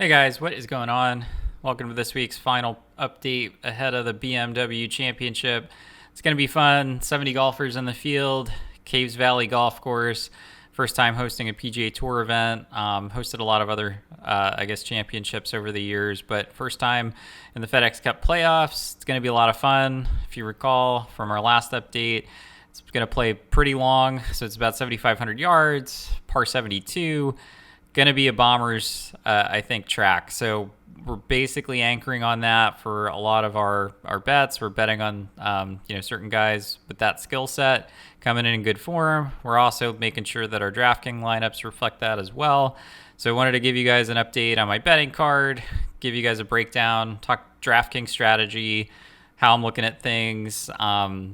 Hey guys, what is going on? Welcome to this week's final update ahead of the BMW Championship. It's going to be fun. 70 golfers in the field, Caves Valley Golf Course. First time hosting a PGA Tour event. Hosted a lot of other, championships over the years, but first time in the FedEx Cup playoffs. It's going to be a lot of fun. If you recall from our last update, it's going to play pretty long, so it's about 7,500 yards, par 72. Going to be a Bombers, track. So we're basically anchoring on that for a lot of our bets. We're betting on, certain guys with that skill set coming in good form. We're also making sure that our Draftkings lineups reflect that as well. So I wanted to give you guys an update on my betting card, give you guys a breakdown, talk Draftkings strategy, how I'm looking at things. There are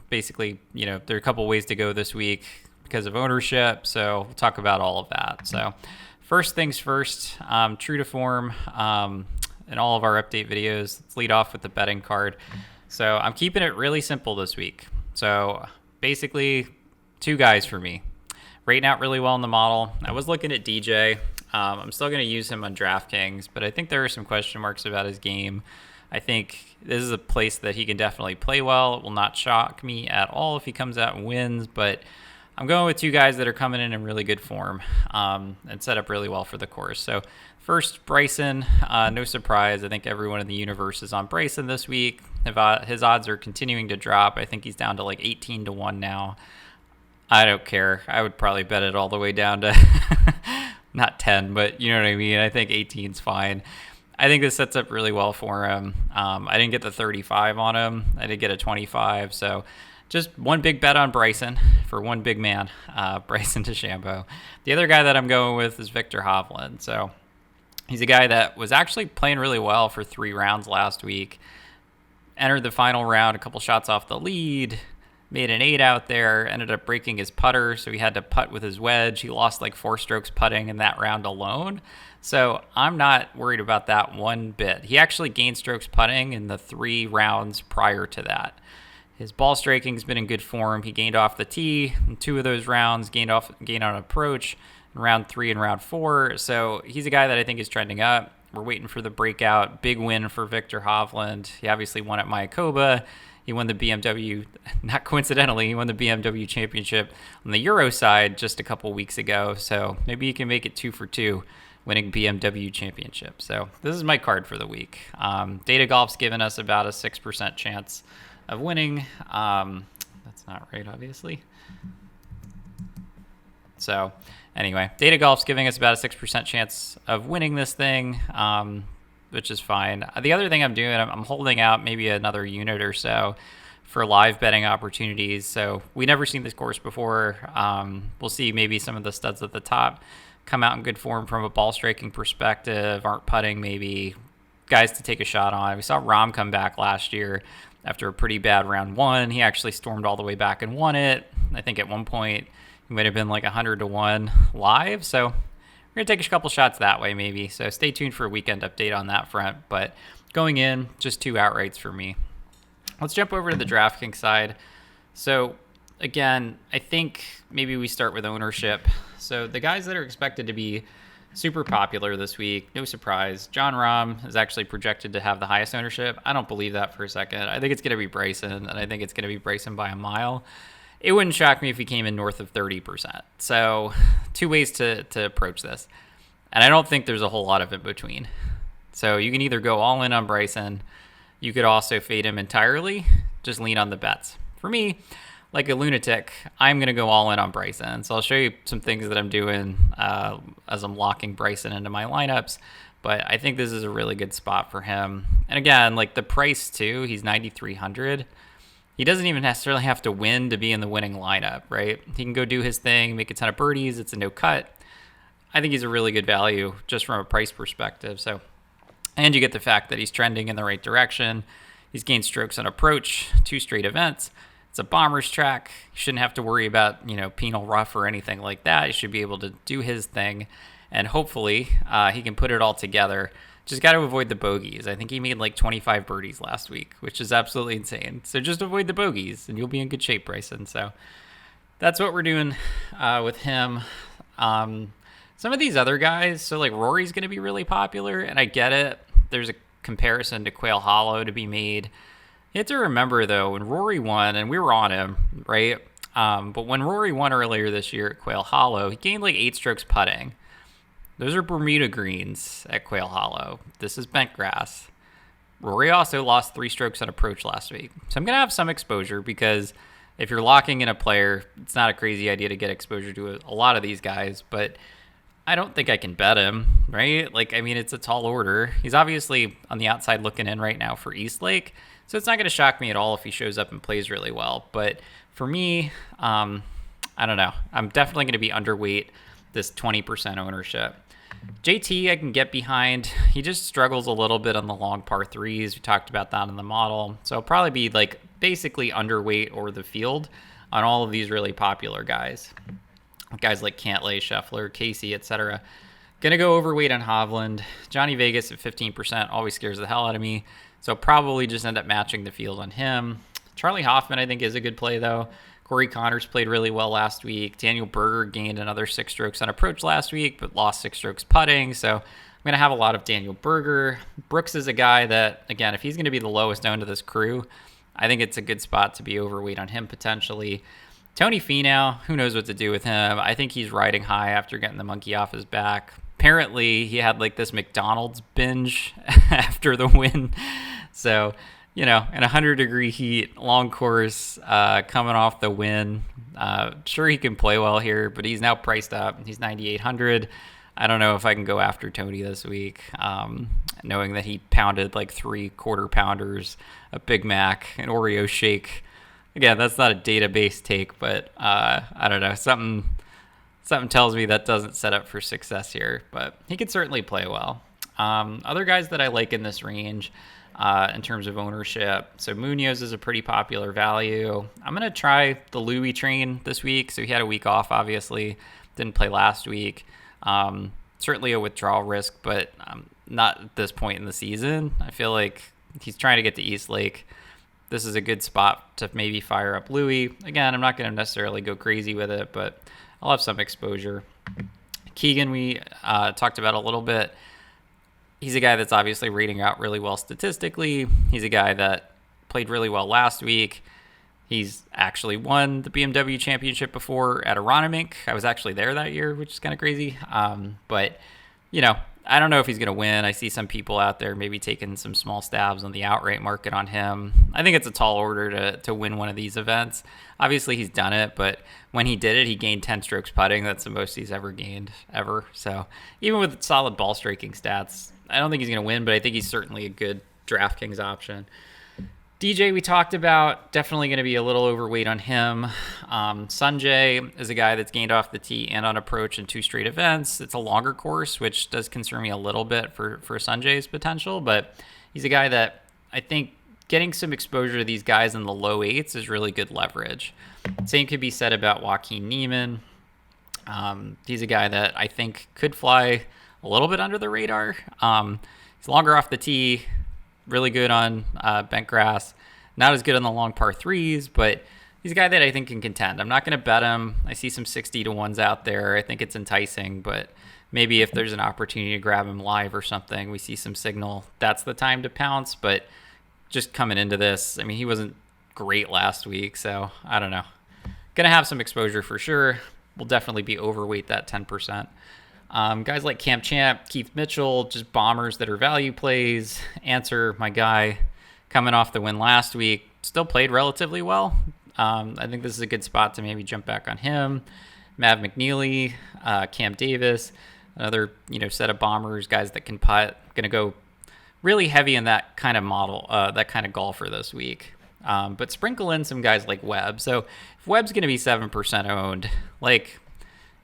a couple ways to go this week because of ownership. So we'll talk about all of that. So first things first, true to form in all of our update videos, let's lead off with the betting card. So I'm keeping it really simple this week. So basically, two guys for me. Rating out really well in the model. I was looking at DJ. I'm still going to use him on DraftKings, but I think there are some question marks about his game. I think this is a place that he can definitely play well. It will not shock me at all if he comes out and wins, but I'm going with two guys that are coming in really good form and set up really well for the course. So first, Bryson, no surprise. I think everyone in the universe is on Bryson this week. His odds are continuing to drop. I think he's down to like 18 to 1 now. I don't care. I would probably bet it all the way down to not 10, but you know what I mean? I think 18's fine. I think this sets up really well for him. I didn't get the 35 on him. I did get a 25, so just one big bet on Bryson for one big man, Bryson DeChambeau. The other guy that I'm going with is Viktor Hovland. So he's a guy that was actually playing really well for 3 rounds last week. Entered the final round, a couple shots off the lead, made an 8 out there, ended up breaking his putter, so he had to putt with his wedge. He lost like 4 strokes putting in that round alone. So I'm not worried about that one bit. He actually gained strokes putting in the 3 rounds prior to that. His ball striking has been in good form. He gained off the tee in 2 of those rounds, gained on approach in round 3 and round 4. So he's a guy that I think is trending up. We're waiting for the breakout. Big win for Viktor Hovland. He obviously won at Mayakoba. He won the BMW, not coincidentally, he won the BMW Championship on the Euro side just a couple weeks ago. So maybe he can make it 2 for 2 winning BMW Championship. So this is my card for the week. Data Golf's given us about a 6% chance of winning. That's not right, obviously. So anyway, Data Golf's giving us about a 6% chance of winning this thing, which is fine. The other thing I'm doing, I'm holding out maybe another unit or so for live betting opportunities. So we never seen this course before. We'll see maybe some of the studs at the top come out in good form from a ball striking perspective, aren't putting maybe, guys to take a shot on. We saw Rahm come back last year after a pretty bad round 1. He actually stormed all the way back and won it. I think at one point he might have been like 100 to 1 live. So we're going to take a couple shots that way maybe. So stay tuned for a weekend update on that front. But going in, just 2 outrights for me. Let's jump over to the DraftKings side. So again, I think maybe we start with ownership. So the guys that are expected to be super popular this week, no surprise. Jon Rahm is actually projected to have the highest ownership. I don't believe that for a second. I think it's going to be Bryson, and I think it's going to be Bryson by a mile. It wouldn't shock me if he came in north of 30%. So 2 ways to approach this. And I don't think there's a whole lot of in between. So you can either go all in on Bryson. You could also fade him entirely. Just lean on the bets. For me, like a lunatic, I'm going to go all in on Bryson. So I'll show you some things that I'm doing as I'm locking Bryson into my lineups. But I think this is a really good spot for him. And again, like the price too, he's 9,300. He doesn't even necessarily have to win to be in the winning lineup, right? He can go do his thing, make a ton of birdies. It's a no cut. I think he's a really good value just from a price perspective. So, and you get the fact that he's trending in the right direction. He's gained strokes on approach, 2 straight events. It's a Bombers track. You shouldn't have to worry about, penal rough or anything like that. He should be able to do his thing, and hopefully he can put it all together. Just got to avoid the bogeys. I think he made like 25 birdies last week, which is absolutely insane. So just avoid the bogeys, and you'll be in good shape, Bryson. So that's what we're doing with him. Some of these other guys, so like Rory's going to be really popular, and I get it. There's a comparison to Quail Hollow to be made. You have to remember, though, when Rory won, and we were on him, right? But when Rory won earlier this year at Quail Hollow, he gained like 8 strokes putting. Those are Bermuda greens at Quail Hollow. This is bent grass. Rory also lost 3 strokes on approach last week. So I'm going to have some exposure because if you're locking in a player, it's not a crazy idea to get exposure to a lot of these guys, but I don't think I can bet him, right? Like, I mean, it's a tall order. He's obviously on the outside looking in right now for Eastlake, so it's not going to shock me at all if he shows up and plays really well. But for me, I don't know. I'm definitely going to be underweight this 20% ownership. JT, I can get behind. He just struggles a little bit on the long par threes. We talked about that in the model. So I'll probably be like basically underweight or the field on all of these really popular guys. Guys like Cantlay, Scheffler, Casey, etc. Gonna go overweight on Hovland. Johnny Vegas at 15% always scares the hell out of me. So probably just end up matching the field on him. Charlie Hoffman, I think, is a good play, though. Corey Connors played really well last week. Daniel Berger gained another 6 strokes on approach last week, but lost 6 strokes putting. So I'm going to have a lot of Daniel Berger. Brooks is a guy that, again, if he's going to be the lowest owned of this crew, I think it's a good spot to be overweight on him potentially. Tony Finau, who knows what to do with him? I think he's riding high after getting the monkey off his back. Apparently, he had like this McDonald's binge after the win. So, you know, in 100-degree heat, long course, coming off the win. Sure, he can play well here, but he's now priced up. He's 9,800. I don't know if I can go after Tony this week, knowing that he pounded like 3 quarter-pounders, a Big Mac, an Oreo shake. Again, that's not a database take, but I don't know. Something tells me that doesn't set up for success here, but he could certainly play well. Other guys that I like in this range, in terms of ownership. So Munoz is a pretty popular value. I'm going to try the Louis train this week. So he had a week off, obviously. Didn't play last week. Certainly a withdrawal risk, but not at this point in the season. I feel like he's trying to get to Eastlake. This is a good spot to maybe fire up Louis. Again, I'm not going to necessarily go crazy with it, but I'll have some exposure. Keegan, we talked about a little bit. He's a guy that's obviously rating out really well statistically. He's a guy that played really well last week. He's actually won the BMW Championship before at Aronimink. I was actually there that year, which is kind of crazy. But, you know, I don't know if he's going to win. I see some people out there maybe taking some small stabs on the outright market on him. I think it's a tall order to win one of these events. Obviously, he's done it, but when he did it, he gained 10 strokes putting. That's the most he's ever gained, ever. So even with solid ball striking stats, I don't think he's going to win, but I think he's certainly a good Draftkings option. DJ, we talked about, definitely going to be a little overweight on him. Sanjay is a guy that's gained off the tee and on approach in 2 straight events. It's a longer course, which does concern me a little bit for Sanjay's potential, but he's a guy that I think getting some exposure to these guys in the low 8s is really good leverage. Same could be said about Joaquin Niemann. He's a guy that I think could fly a little bit under the radar. He's longer off the tee, really good on bent grass, not as good on the long par threes, but he's a guy that I think can contend. I'm not going to bet him. I see some 60 to 1s out there. I think it's enticing, but maybe if there's an opportunity to grab him live or something, we see some signal, that's the time to pounce. But just coming into this, I mean, he wasn't great last week, so I don't know. Going to have some exposure for sure. We'll definitely be overweight that 10%. Guys like Camp Champ, Keith Mitchell, just bombers that are value plays. Answer, my guy, coming off the win last week, still played relatively well. I think this is a good spot to maybe jump back on him. Mav McNeely, Cam Davis, another set of bombers, guys that can putt. Going to go really heavy in that kind of model, that kind of golfer this week. But sprinkle in some guys like Webb. So if Webb's going to be 7% owned, like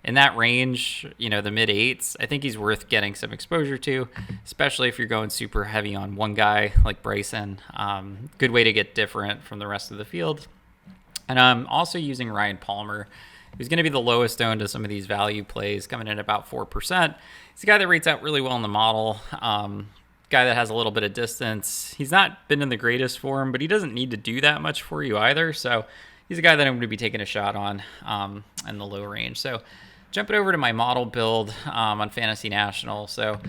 in that range, the mid 8s, I think he's worth getting some exposure to, especially if you're going super heavy on one guy like Bryson. Good way to get different from the rest of the field. And I'm also using Ryan Palmer, who's going to be the lowest owned of some of these value plays, coming in about 4%. He's a guy that rates out really well in the model. Guy that has a little bit of distance. He's not been in the greatest form, but he doesn't need to do that much for you either. So he's a guy that I'm going to be taking a shot on in the low range. So Jumping over to my model build on Fantasy National. So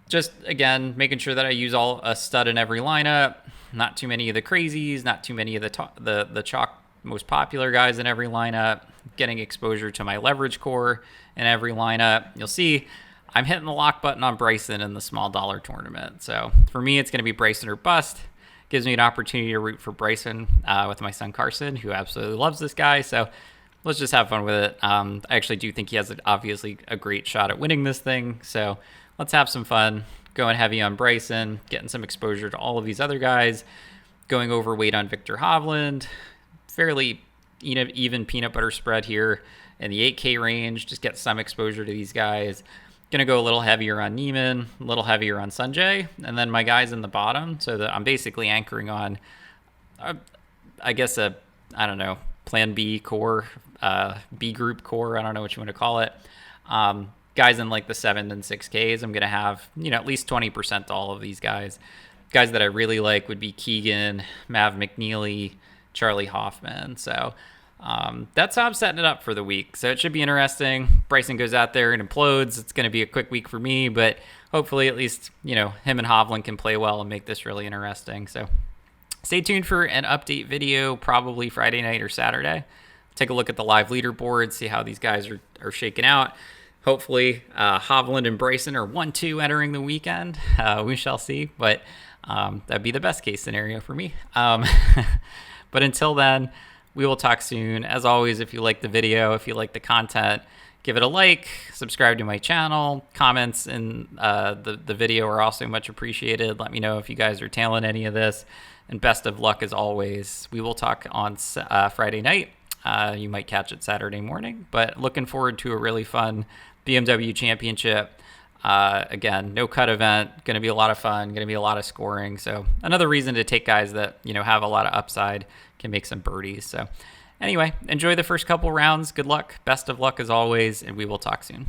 just, again, making sure that I use a stud in every lineup. Not too many of the crazies, not too many of the chalk most popular guys in every lineup. Getting exposure to my leverage core in every lineup. You'll see I'm hitting the lock button on Bryson in the small dollar tournament. So for me, it's going to be Bryson or bust. Gives me an opportunity to root for Bryson with my son Carson, who absolutely loves this guy. So let's just have fun with it. I actually do think he has obviously a great shot at winning this thing. So let's have some fun. Going heavy on Bryson, getting some exposure to all of these other guys. Going overweight on Victor Hovland. Fairly even peanut butter spread here in the 8K range. Just get some exposure to these guys. Going to go a little heavier on Neiman, a little heavier on Sanjay, and then my guys in the bottom. So that I'm basically anchoring on, I guess, I don't know, Plan B core, B group core. I don't know what you want to call it. Guys in like the 7 and 6Ks. I'm going to have, at least 20% to all of these guys. Guys that I really like would be Keegan, Mav McNeely, Charlie Hoffman. So that's how I'm setting it up for the week. So it should be interesting. Bryson goes out there and implodes. It's going to be a quick week for me, but hopefully at least, him and Hovland can play well and make this really interesting. So stay tuned for an update video, probably Friday night or Saturday. Take a look at the live leaderboard, see how these guys are shaking out. Hopefully Hovland and Bryson are 1-2 entering the weekend. We shall see, but that'd be the best case scenario for me. But until then, we will talk soon. As always, if you like the video, if you like the content, give it a like, subscribe to my channel. Comments in the video are also much appreciated. Let me know if you guys are tailing any of this. And best of luck as always. We will talk on Friday night. You might catch it Saturday morning, but looking forward to a really fun BMW Championship. Again, no cut event, going to be a lot of fun, going to be a lot of scoring. So another reason to take guys that, have a lot of upside, can make some birdies. So anyway, enjoy the first couple rounds. Good luck. Best of luck as always, and we will talk soon.